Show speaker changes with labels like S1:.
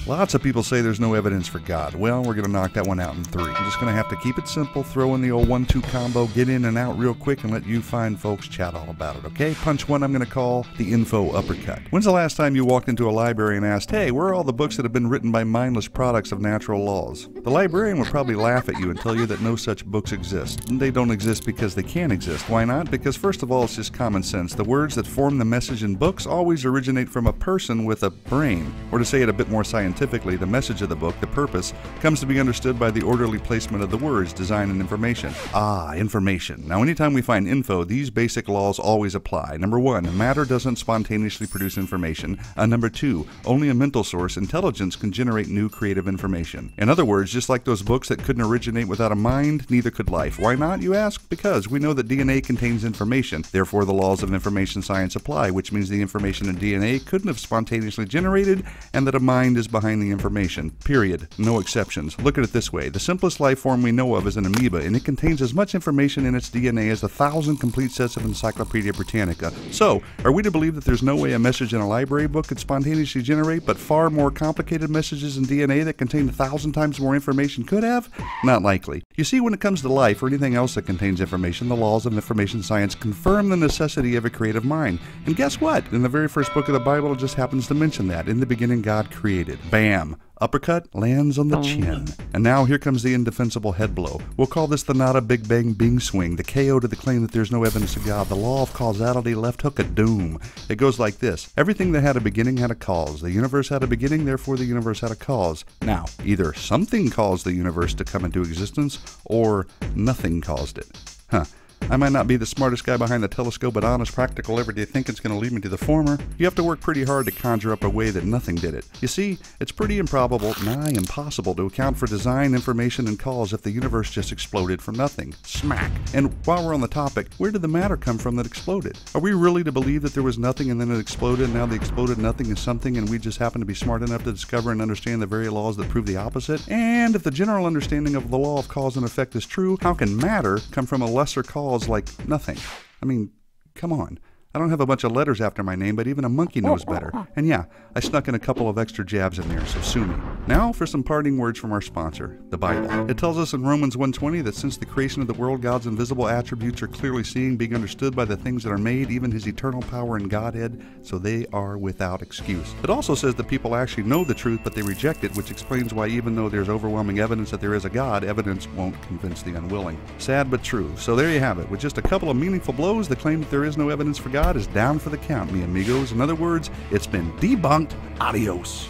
S1: Lots of people say there's no evidence for God. Well, we're going to knock that one out in 3. I'm just going to have to keep it simple, throw in the old 1-2 combo, get in and out real quick, and let you fine folks chat all about it, okay? Punch 1 I'm going to call the info uppercut. When's the last time you walked into a library and asked, hey, where are all the books that have been written by mindless products of natural laws? The librarian would probably laugh at you and tell you that no such books exist. They don't exist because they can't exist. Why not? Because first of all, it's just common sense. The words that form the message in books always originate from a person with a brain. Or to say it a bit more scientifically, the message of the book, the purpose, comes to be understood by the orderly placement of the words, design, and information. Ah, information. Now, anytime we find info, these basic laws always apply. Number 1, matter doesn't spontaneously produce information. Number 2, only a mental source, intelligence, can generate new creative information. In other words, just like those books that couldn't originate without a mind, neither could life. Why not, you ask? Because we know that DNA contains information. Therefore, the laws of information science apply, which means the information in DNA couldn't have spontaneously generated, and that a mind is behind the information. Period. No exceptions. Look at it this way. The simplest life form we know of is an amoeba, and it contains as much information in its DNA as 1,000 complete sets of Encyclopedia Britannica. So, are we to believe that there's no way a message in a library book could spontaneously generate, but far more complicated messages in DNA that contain 1,000 times more information could have? Not likely. You see, when it comes to life or anything else that contains information, the laws of information science confirm the necessity of a creative mind. And guess what? In the very first book of the Bible, it just happens to mention that. In the beginning, God created. Bam! Uppercut lands on the chin. And now here comes the indefensible head blow. We'll call this the not a big bang bing swing, the KO to the claim that there's no evidence of God, the law of causality, left hook of doom. It goes like this. Everything that had a beginning had a cause. The universe had a beginning, therefore the universe had a cause. Now, either something caused the universe to come into existence, or nothing caused it. Huh. I might not be the smartest guy behind the telescope, but honest, practical, everyday thinking's going to lead me to the former. You have to work pretty hard to conjure up a way that nothing did it. You see, it's pretty improbable, nigh impossible, to account for design, information, and cause if the universe just exploded from nothing. Smack! And while we're on the topic, where did the matter come from that exploded? Are we really to believe that there was nothing and then it exploded, and now the exploded nothing is something, and we just happen to be smart enough to discover and understand the very laws that prove the opposite? And if the general understanding of the law of cause and effect is true, how can matter come from a lesser cause like nothing? I mean, come on. I don't have a bunch of letters after my name, but even a monkey knows better. And yeah, I snuck in a couple of extra jabs in there, so sue me. Now for some parting words from our sponsor, the Bible. It tells us in Romans 1:20 that since the creation of the world, God's invisible attributes are clearly seen, being understood by the things that are made, even his eternal power and Godhead, so they are without excuse. It also says that people actually know the truth, but they reject it, which explains why even though there's overwhelming evidence that there is a God, evidence won't convince the unwilling. Sad but true. So there you have it. With just a couple of meaningful blows, the claim that there is no evidence for God is down for the count, mi amigos. In other words, it's been debunked. Adios.